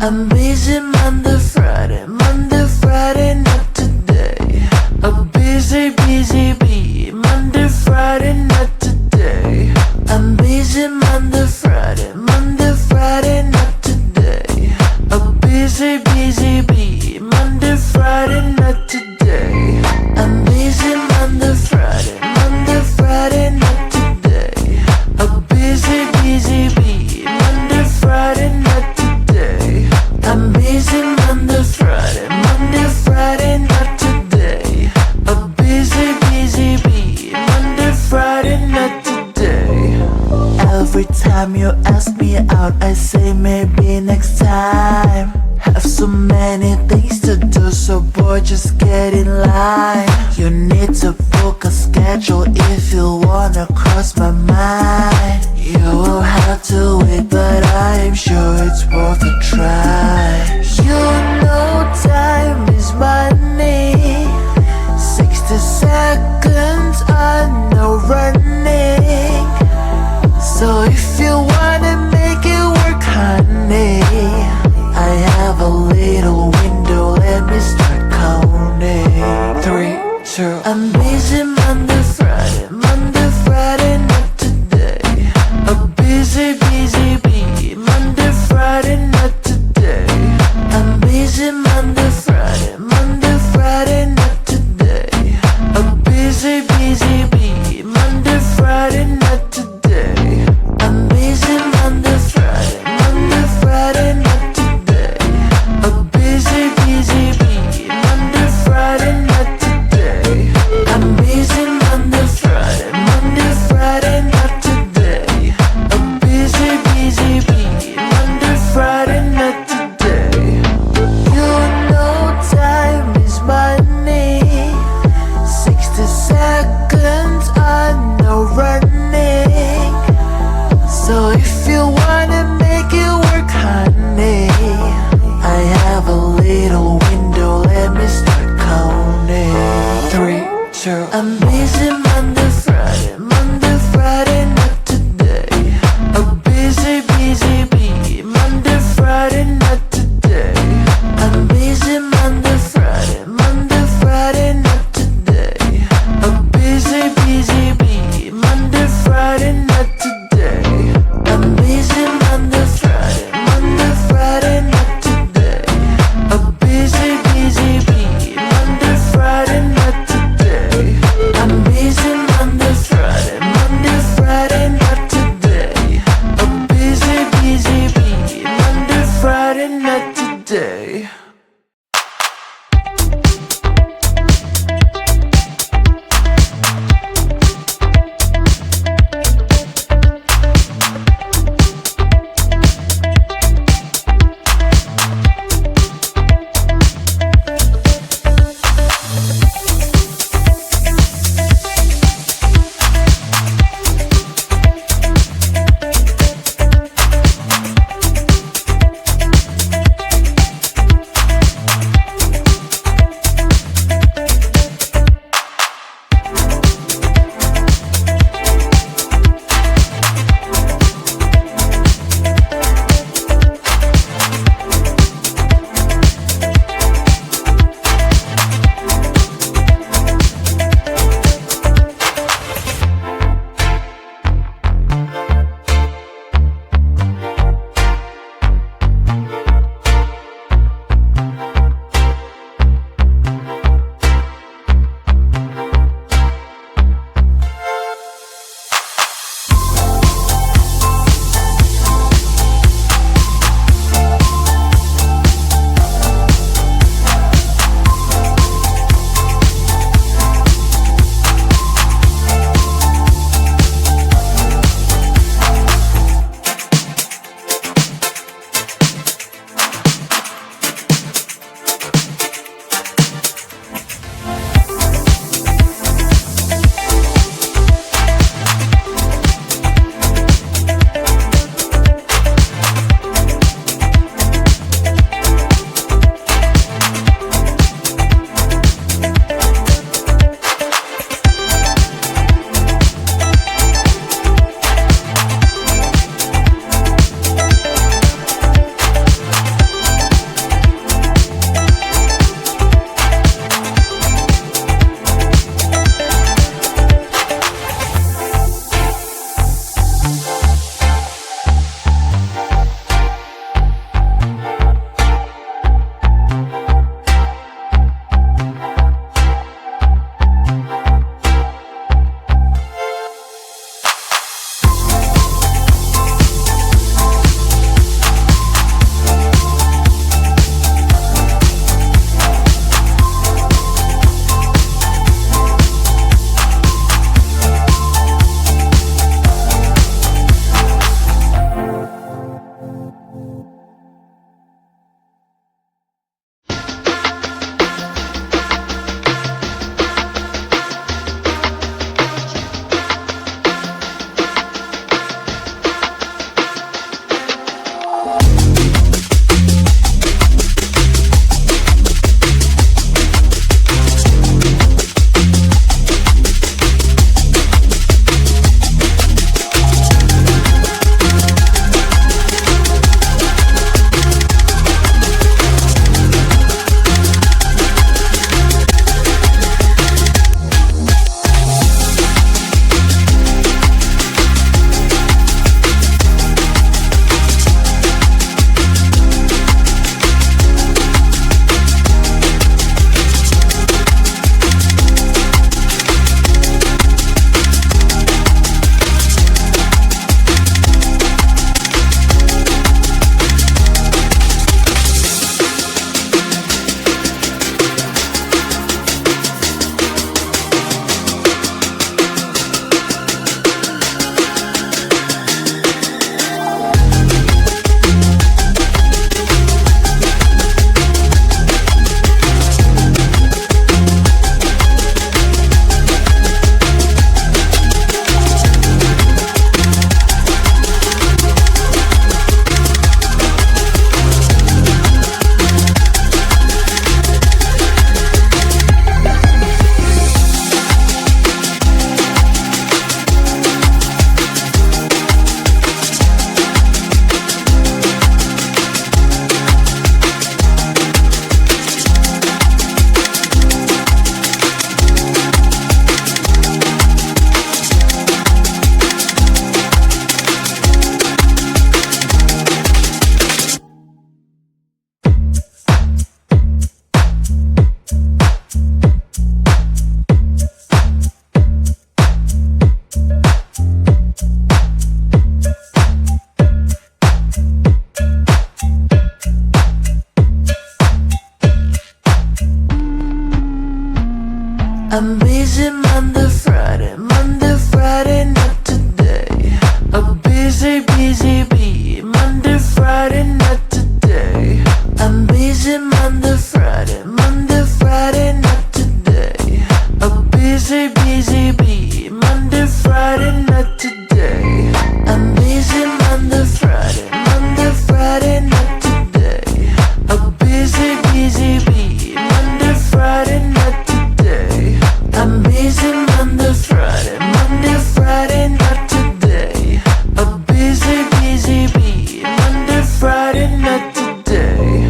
I'm busy Monday, Friday, not today. I'm busy, bee. Monday, Friday, not today. I'm busy Monday, Friday, not today. I'm busy, bee. Monday, Friday, not today. I'm busy Monday, Friday, not today. I'm busy, bee. Monday, Friday, not today. I'm busy Monday, Friday, not today. I'm busy, bee. Monday, Friday, not today. Every time you ask me out, I say maybe next time. Have so many things to do, so boy, just get in line. You need to book a schedule if you wanna cross my mind. You will have to wait, but I am sure it's worth a try. You know time is money. 60 seconds on no running. So if you wanna make it work, honey, I have a little window, let me start counting. 3, 2, I'm busy Monday, Friday, not today. I'm busy, bee. Monday, Friday, not today. I'm busy Monday, Friday, not today. I'm busy, bee. Monday, Friday, not today. I'm busy Monday, Friday, not today. I'm busy, bee. Monday, Friday, not today. I'm busy Monday, Friday, not today. I'm busy, bee. Monday, Friday, not today. You know time is money. 60 seconds on no running. So if you wanna make it work, honey, I have a little window, let me start counting. 3, 2, I'm busy Monday, Friday, not today. I'm busy, bee. Monday, Friday, not today. I'm busy Monday, Friday, not today. I'm busy, bee. Monday, Friday, not today. I'm busy bee. Monday, Friday, not today. I'm busy Monday, Friday, not today. A busy bee. Monday, Friday, not today. I'm busy Monday, Friday, not today. A busy bee. Monday, Friday, not today. I'm busy Monday, Friday, not today. A busy bee. Monday, Friday, not today.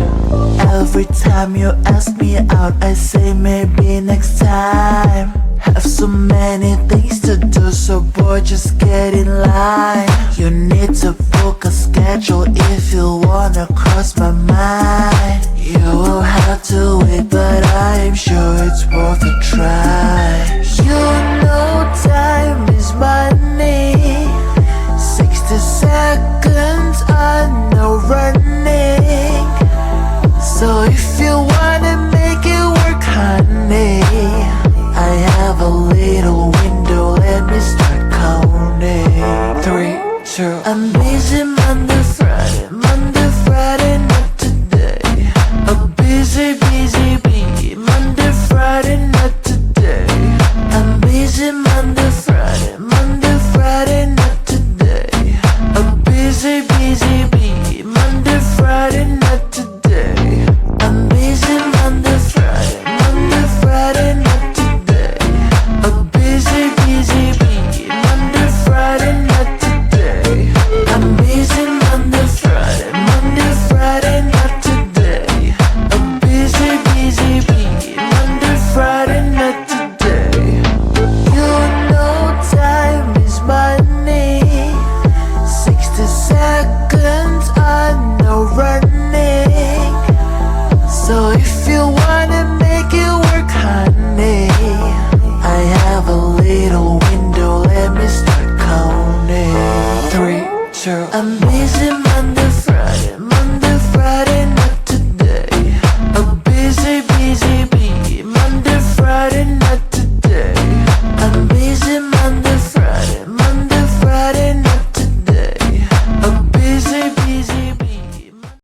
Every time you ask me out, I say maybe next time. Have so many things to do, so boy, just get in line. You need to book a schedule if you wanna cross my mind. You will have to wait, but I'm sure it's worth a try. You know time is money. 60 seconds on no running. So if you wanna make it work, honey, I have a little window, let me start counting. 3, 2, I'm busy Monday, Friday, not today. A busy